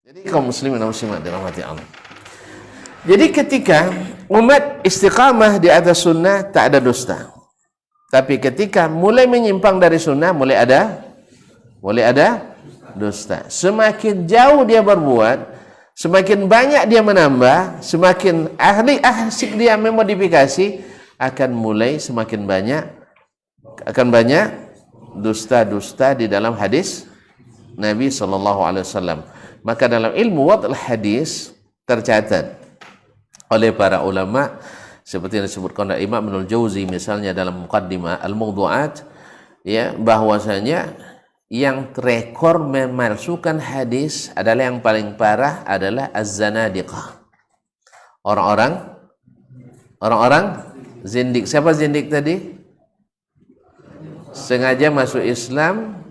Jadi kaum muslimin dan muslimat dirahmati Allah. Jadi ketika umat istiqamah di atas sunnah tak ada dusta. Tapi ketika mulai menyimpang dari sunnah mulai ada dusta. Semakin jauh dia berbuat, semakin banyak dia menambah, semakin asik dia memodifikasi, akan mulai semakin banyak dusta-dusta di dalam hadis Nabi SAW. Maka dalam ilmu wad'ul hadis tercatat oleh para ulama seperti yang disebutkan oleh Imam Ibnul Jauzi misalnya dalam Muqaddimah Al-Mawdu'at, ya, bahwasanya yang rekor memalsukan hadis adalah yang paling parah adalah az-zanadiqah. Orang-orang zindik. Siapa zindik tadi? Sengaja masuk Islam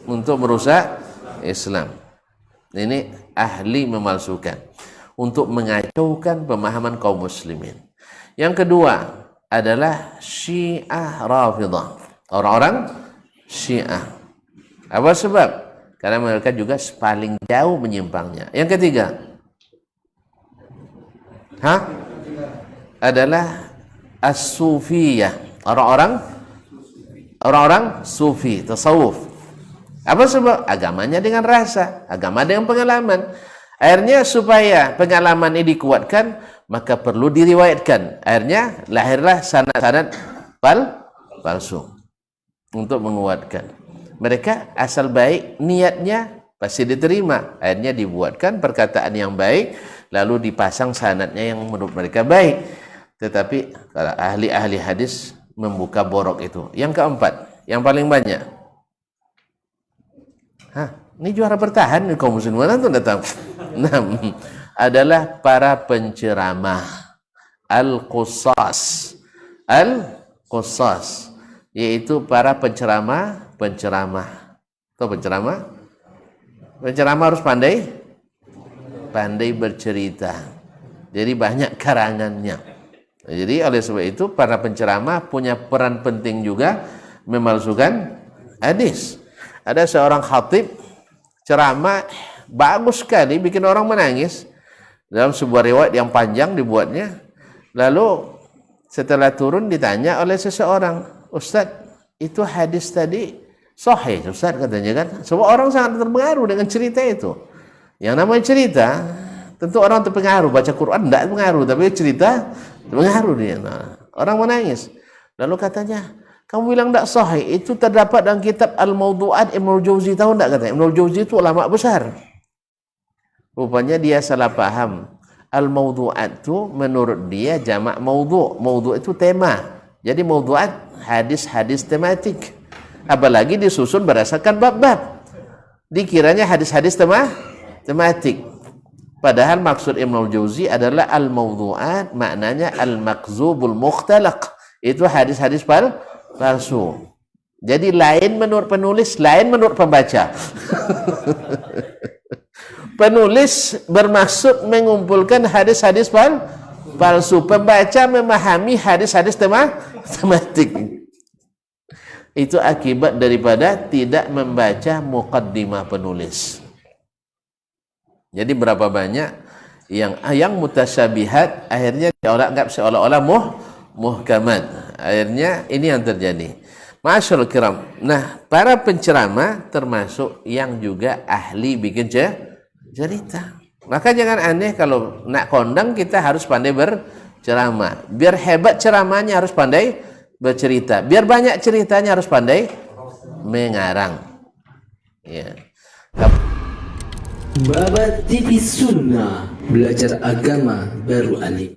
untuk merusak Islam. Ini ahli memalsukan untuk mengacaukan pemahaman kaum muslimin. Yang kedua adalah Syiah Rafidah, orang-orang Syiah. Apa sebab? Karena mereka juga paling jauh menyimpangnya. Yang ketiga adalah As-Sufiyah, orang-orang Sufi, tasawuf. Apa sebab? Agamanya dengan rasa, agama dengan pengalaman. Akhirnya supaya pengalaman ini dikuatkan, maka perlu diriwayatkan. Akhirnya lahirlah sanad-sanad palsu untuk menguatkan. Mereka asal baik, niatnya pasti diterima. Akhirnya dibuatkan perkataan yang baik, lalu dipasang sanadnya yang menurut mereka baik. Tetapi kalau ahli-ahli hadis membuka borok itu. Yang keempat, yang paling banyak. Ini juara bertahan nih kaum muslimin tuh datang. Nah, adalah para penceramah al-qussas, yaitu para penceramah. Tahu penceramah? Penceramah harus pandai bercerita. Jadi banyak karangannya. Jadi oleh sebab itu para penceramah punya peran penting juga memalsukan hadis. Ada seorang khatib ceramah bagus sekali, bikin orang menangis. Dalam sebuah riwayat yang panjang dibuatnya. Lalu setelah turun ditanya oleh seseorang, "Ustaz, itu hadis tadi sahih, Ustaz?" katanya kan. Semua orang sangat terpengaruh dengan cerita itu. Yang namanya cerita, tentu orang terpengaruh. Baca Quran tidak terpengaruh, tapi cerita terpengaruh dia. Nah, orang menangis. Lalu katanya, "Kamu bilang tidak sahih, itu terdapat dalam kitab Al-Mawdu'at Ibnul Jauzi." Tahu tidak katanya? Ibnul Jauzi itu ulama besar. Rupanya dia salah paham. Al-Mawdu'at itu menurut dia jamak maudhu'. Maudhu' itu tema. Jadi mawdu'at hadis-hadis tematik. Apalagi disusun berdasarkan bab-bab. Dikiranya hadis-hadis tematik. Padahal maksud Ibnul Jauzi adalah al-mawdu'at, maknanya al-makzubul mukhtalaq. Itu hadis-hadis palsu. Jadi lain menurut penulis, lain menurut pembaca. Penulis bermaksud mengumpulkan hadis-hadis palsu. Pembaca memahami hadis-hadis tematik. Itu akibat daripada tidak membaca muqaddimah penulis. Jadi berapa banyak yang mutasyabihat akhirnya orang anggap seolah-olah muhkamat. Akhirnya ini yang terjadi. Masyaallah kiram. Nah, para penceramah termasuk yang juga ahli bikin cerita. Maka jangan aneh kalau nak kondang kita harus pandai berceramah. Biar hebat ceramahnya harus pandai bercerita. Biar banyak ceritanya harus pandai mengarang. Ya. Babat TV Sunnah, belajar agama baru alif.